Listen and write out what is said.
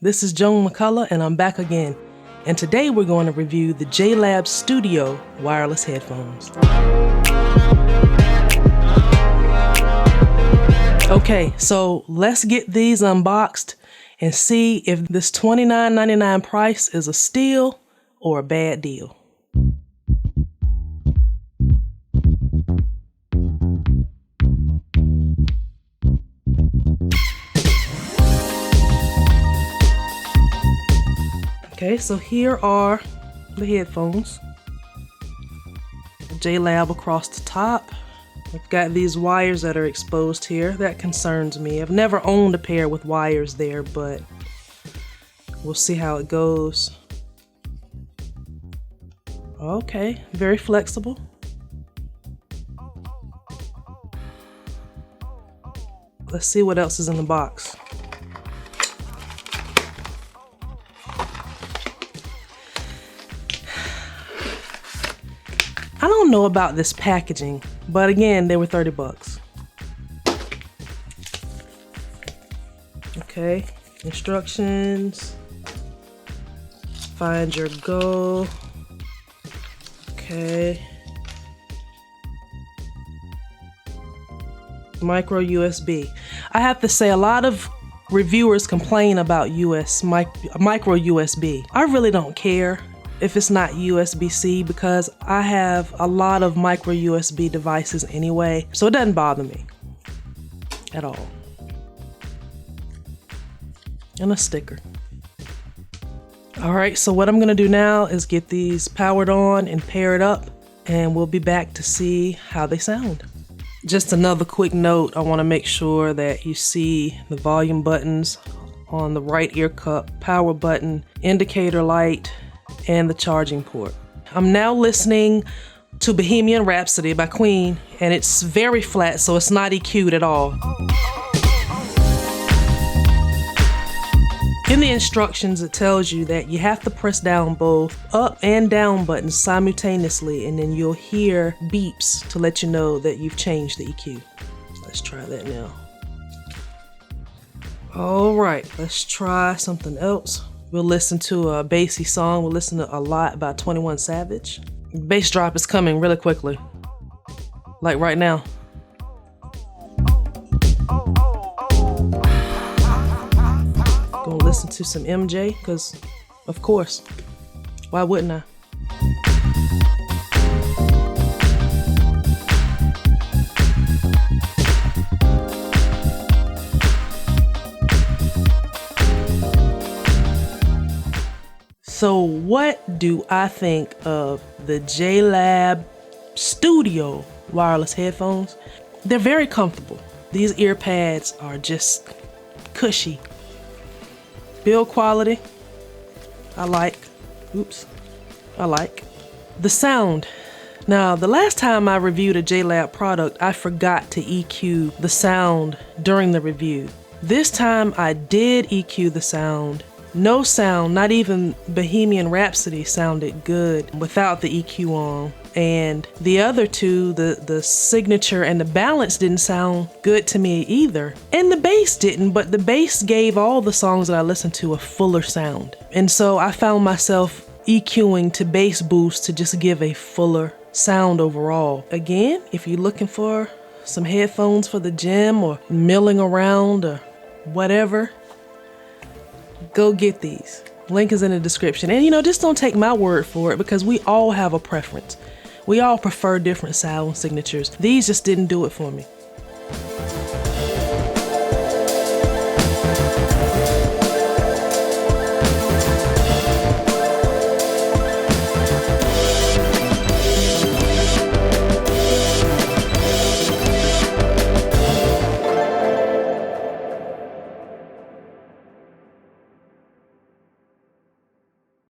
This is Joan McCullough and I'm back again. And today we're going to review the JLAB Studio Wireless Headphones. Okay, so let's get these unboxed and see if this $29.99 price is a steal or a bad deal. Okay, so here are the headphones. JLAB across the top. I've got these wires that are exposed here. That concerns me. I've never owned a pair with wires there, but we'll see how it goes. Okay, very flexible. Let's see what else is in the box. I don't know about this packaging, but again, they were 30 bucks. Okay, instructions. Find your goal. Okay. Micro USB. I have to say, a lot of reviewers complain about micro USB. I really don't care if it's not USB-C because I have a lot of micro USB devices anyway, so it doesn't bother me at all. And a sticker. All right, so what I'm gonna do now is get these powered on and pair it up, and we'll be back to see how they sound. Just another quick note, I wanna make sure that you see the volume buttons on the right ear cup, power button, indicator light, and the charging port. I'm now listening to Bohemian Rhapsody by Queen, and it's very flat, so it's not EQ'd at all. In the instructions, it tells you that you have to press down both up and down buttons simultaneously, and then you'll hear beeps to let you know that you've changed the EQ. Let's try that now. All right, let's try something else. We'll listen to a bassy song. We'll listen to A Lot by 21 Savage. The bass drop is coming really quickly, like right now. Gonna listen to some MJ, because of course, why wouldn't I? So what do I think of the JLAB Studio Wireless Headphones? They're very comfortable. These ear pads are just cushy. Build quality, I like. I like. The sound. Now, the last time I reviewed a JLAB product, I forgot to EQ the sound during the review. This time I did EQ the sound. No sound, not even Bohemian Rhapsody sounded good without the EQ on. And the other two, the signature and the balance didn't sound good to me either. And the bass didn't, but the bass gave all the songs that I listened to a fuller sound. And so I found myself EQing to bass boost to just give a fuller sound overall. Again, if you're looking for some headphones for the gym or milling around or whatever, go get these. Link is in the description. And just don't take my word for it, because we all have a preference. We all prefer different sound signatures. These just didn't do it for me.